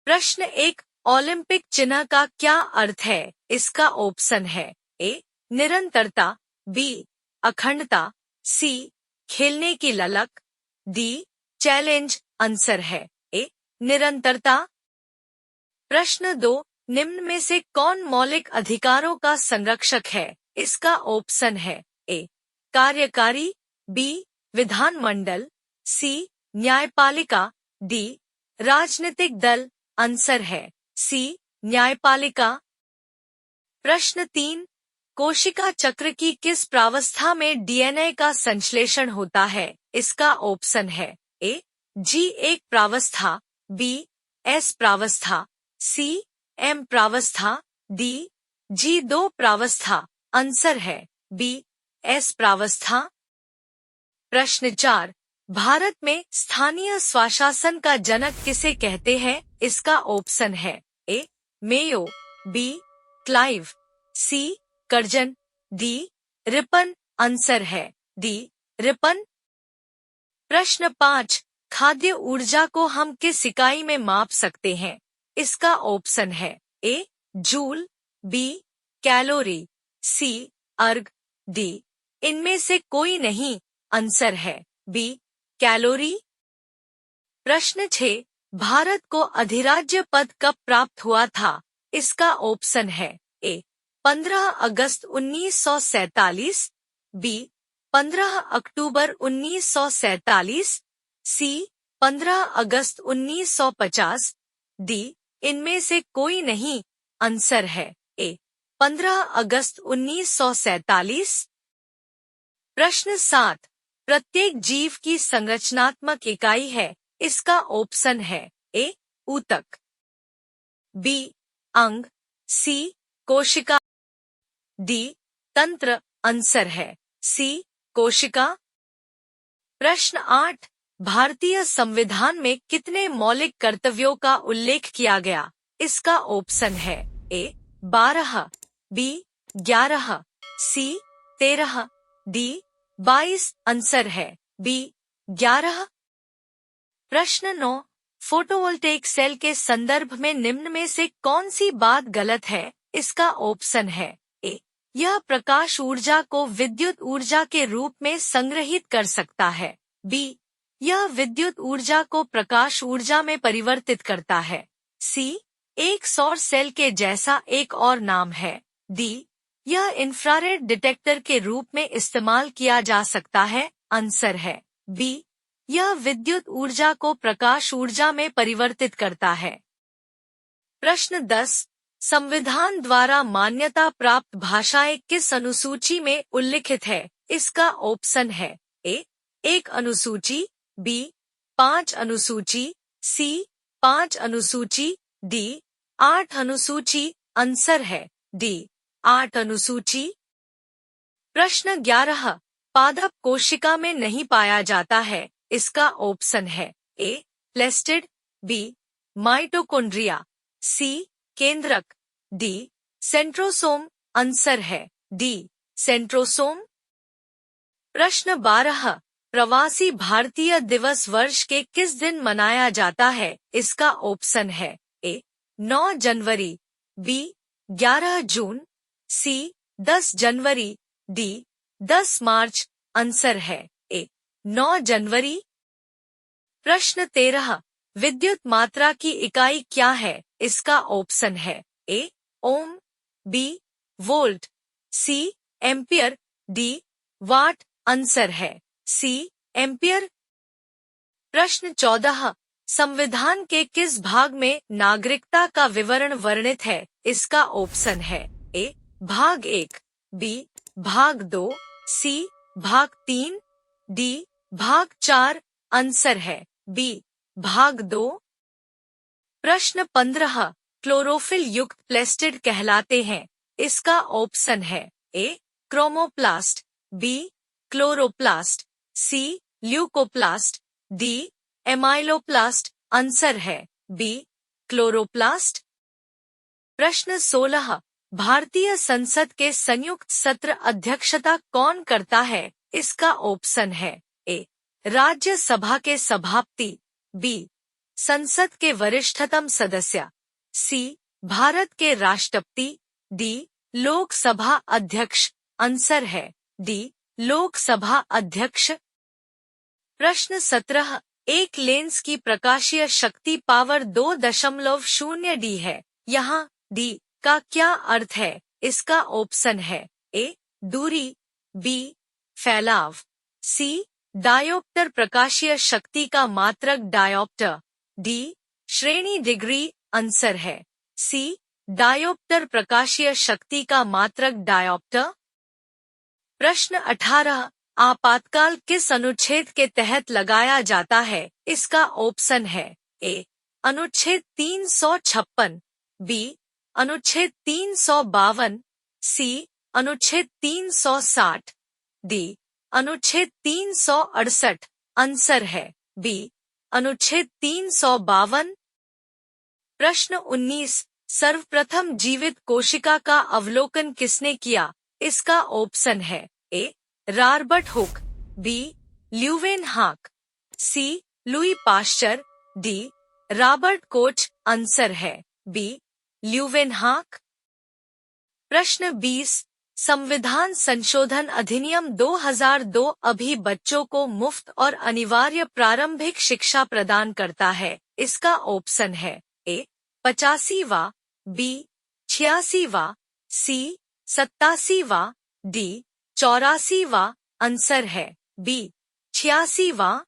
प्रश्न 1, ओलंपिक चिन्ह का क्या अर्थ है? इसका ऑप्शन है ए. निरंतरता, बी. अखंडता, सी. खेलने की ललक, डी. चैलेंज। आंसर है ए. निरंतरता। प्रश्न 2, निम्न में से कौन मौलिक अधिकारों का संरक्षक है? इसका ऑप्शन है ए. कार्यकारी, बी. विधानमंडल, सी. न्यायपालिका, डी. राजनीतिक दल। आंसर है सी. न्यायपालिका। प्रश्न 3, कोशिका चक्र की किस प्रावस्था में डीएनए का संश्लेषण होता है? इसका ऑप्शन है ए. G1 प्रावस्था, बी. S प्रावस्था, सी. M प्रावस्था, डी. G2 प्रावस्था। आंसर है बी. S प्रावस्था। प्रश्न 4, भारत में स्थानीय स्वशासन का जनक किसे कहते हैं? इसका ऑप्शन है A. Mayo, B. Clive, C. Curzon, D. Ripon. Answer है डी. रिपन। प्रश्न 5, खाद्य ऊर्जा को हम किस इकाई में माप सकते हैं? इसका ऑप्शन है A. Joule, B. Calorie, C. Erg, D. इनमें से कोई नहीं। आंसर है बी. कैलोरी। प्रश्न 6, भारत को अधिराज्य पद कब प्राप्त हुआ था? इसका ऑप्शन है ए. 15 अगस्त 1947, बी. 15 अक्टूबर 1947, सी. 15 अगस्त 1950, डी. इनमें से कोई नहीं। आंसर है ए. 15 अगस्त 1947। प्रश्न 7, प्रत्येक जीव की संरचनात्मक इकाई है? इसका ऑप्शन है ए. ऊतक, बी. अंग, सी. कोशिका, डी. तंत्र। आंसर है सी. कोशिका। प्रश्न 8, भारतीय संविधान में कितने मौलिक कर्तव्यों का उल्लेख किया गया? इसका ऑप्शन है ए. 12, बी. 11, सी. 13, डी. 22। आंसर है बी. 11। प्रश्न 9, फोटोवोल्टेइक सेल के संदर्भ में निम्न में से कौन सी बात गलत है? इसका ऑप्शन है ए. यह प्रकाश ऊर्जा को विद्युत ऊर्जा के रूप में संग्रहित कर सकता है, बी. यह विद्युत ऊर्जा को प्रकाश ऊर्जा में परिवर्तित करता है, सी. एक सौर सेल के जैसा एक और नाम है, डी. यह इंफ्रारेड डिटेक्टर के रूप में इस्तेमाल किया जा सकता है। आंसर है बी. यह विद्युत ऊर्जा को प्रकाश ऊर्जा में परिवर्तित करता है। प्रश्न 10, संविधान द्वारा मान्यता प्राप्त भाषाएं किस अनुसूची में उल्लिखित है? इसका ऑप्शन है ए. 1 अनुसूची, बी. 5 अनुसूची, सी. 5 अनुसूची, डी. 8 अनुसूची। आंसर है डी. 8 अनुसूची। प्रश्न 11, पादप कोशिका में नहीं पाया जाता है। इसका ऑप्शन है ए. प्लेस्टिड, बी. माइटोकॉन्ड्रिया, सी. केंद्रक, डी. सेंट्रोसोम। आंसर है डी. सेंट्रोसोम। प्रश्न 12, प्रवासी भारतीय दिवस वर्ष के किस दिन मनाया जाता है? इसका ऑप्शन है ए. 9 जनवरी, बी. 11 जून, सी. 10 जनवरी, डी. 10 मार्च। आंसर है ए. 9 जनवरी। प्रश्न 13, विद्युत मात्रा की इकाई क्या है? इसका ऑप्शन है A. Ohm, B. Volt, C. Ampere, D. Watt. Answer है सी. एम्पियर। प्रश्न 14, संविधान के किस भाग में नागरिकता का विवरण वर्णित है? इसका ऑप्शन है ए. भाग 1, बी. भाग 2, सी. भाग 3, डी. भाग 4। आंसर है बी. भाग 2। प्रश्न 15, क्लोरोफिल युक्त प्लेस्टिड कहलाते हैं। इसका ऑप्शन है A. Chromoplast, B. Chloroplast, C. Leucoplast, D. Amyloplast. Answer है बी. क्लोरोप्लास्ट। प्रश्न 16, भारतीय संसद के संयुक्त सत्र अध्यक्षता कौन करता है? इसका ऑप्शन है ए. राज्यसभा के सभापति, बी. संसद के वरिष्ठतम सदस्य, सी भारत के राष्ट्रपति, डी लोकसभा अध्यक्ष। आंसर है डी लोकसभा अध्यक्ष। प्रश्न 17, एक लेंस की प्रकाशीय शक्ति पावर 2.0 डी है। यहाँ डी का क्या अर्थ है? इसका ऑप्शन है ए दूरी, बी फैलाव, सी डायोप्टर प्रकाशीय शक्ति का मात्रक डायोप्टर, डी श्रेणी डिग्री। आंसर है सी डायोप्टर प्रकाशीय शक्ति का मात्रक डायोप्टर। प्रश्न 18, आपातकाल किस अनुच्छेद के तहत लगाया जाता है? इसका ऑप्शन है ए अनुच्छेद 356, बी अनुच्छेद 352, सी अनुच्छेद 360, डी अनुच्छेद 368। आंसर है बी अनुच्छेद 352। प्रश्न 19, सर्वप्रथम जीवित कोशिका का अवलोकन किसने किया? इसका ऑप्शन है A Robert Hooke, B Leeuwenhoek, C Louis Pasteur, D Robert Koch. Answer है बी ल्यूवेनहॉक। प्रश्न 20, संविधान संशोधन अधिनियम 2002 अभी बच्चों को मुफ्त और अनिवार्य प्रारंभिक शिक्षा प्रदान करता है। इसका ऑप्शन है ए 85वां, बी 86वां, सी 87वां, डी 84वां। आंसर है बी 86वां।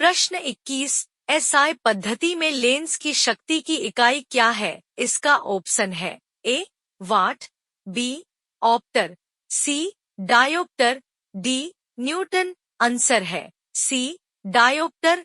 प्रश्न 21, एसआई पद्धति में लेंस की शक्ति की इकाई क्या है? इसका ऑप्शन है ए वाट, बी ऑप्टर, सी डायोप्टर, डी न्यूटन। आंसर है सी डायोप्टर।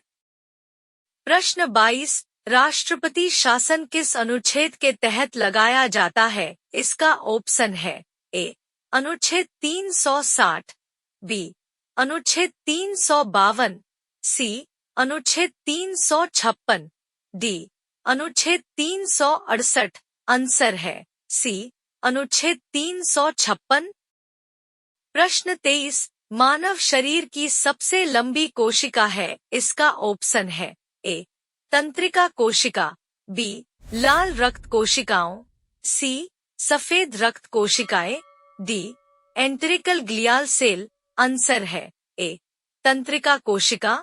प्रश्न 22, राष्ट्रपति शासन किस अनुच्छेद के तहत लगाया जाता है? इसका ऑप्शन है ए अनुच्छेद 360, बी अनुच्छेद 352, सी अनुच्छेद 356, डी अनुच्छेद 368। आंसर है सी अनुच्छेद 356। प्रश्न 23, मानव शरीर की सबसे लंबी कोशिका है। इसका ऑप्शन है ए तंत्रिका कोशिका, बी लाल रक्त कोशिकाओं, सी सफेद रक्त कोशिकाएं, डी एंट्रिकल ग्लियाल सेल। आंसर है ए तंत्रिका कोशिका।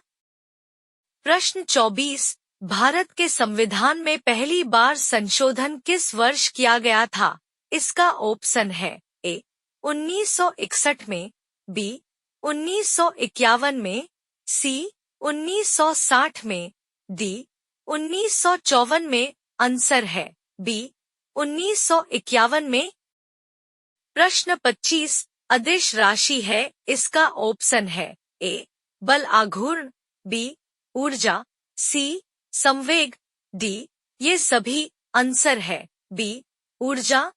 प्रश्न 24, भारत के संविधान में पहली बार संशोधन किस वर्ष किया गया था? इसका ऑप्शन है ए 1961 में, बी 1951 में, सी 1960 में, डी 1954 में। आंसर है बी 1951 में। प्रश्न 25, अदिश राशि है। इसका ऑप्शन है ए बल आघूर्ण, बी ऊर्जा, सी संवेग, डी ये सभी। आंसर है बी ऊर्जा।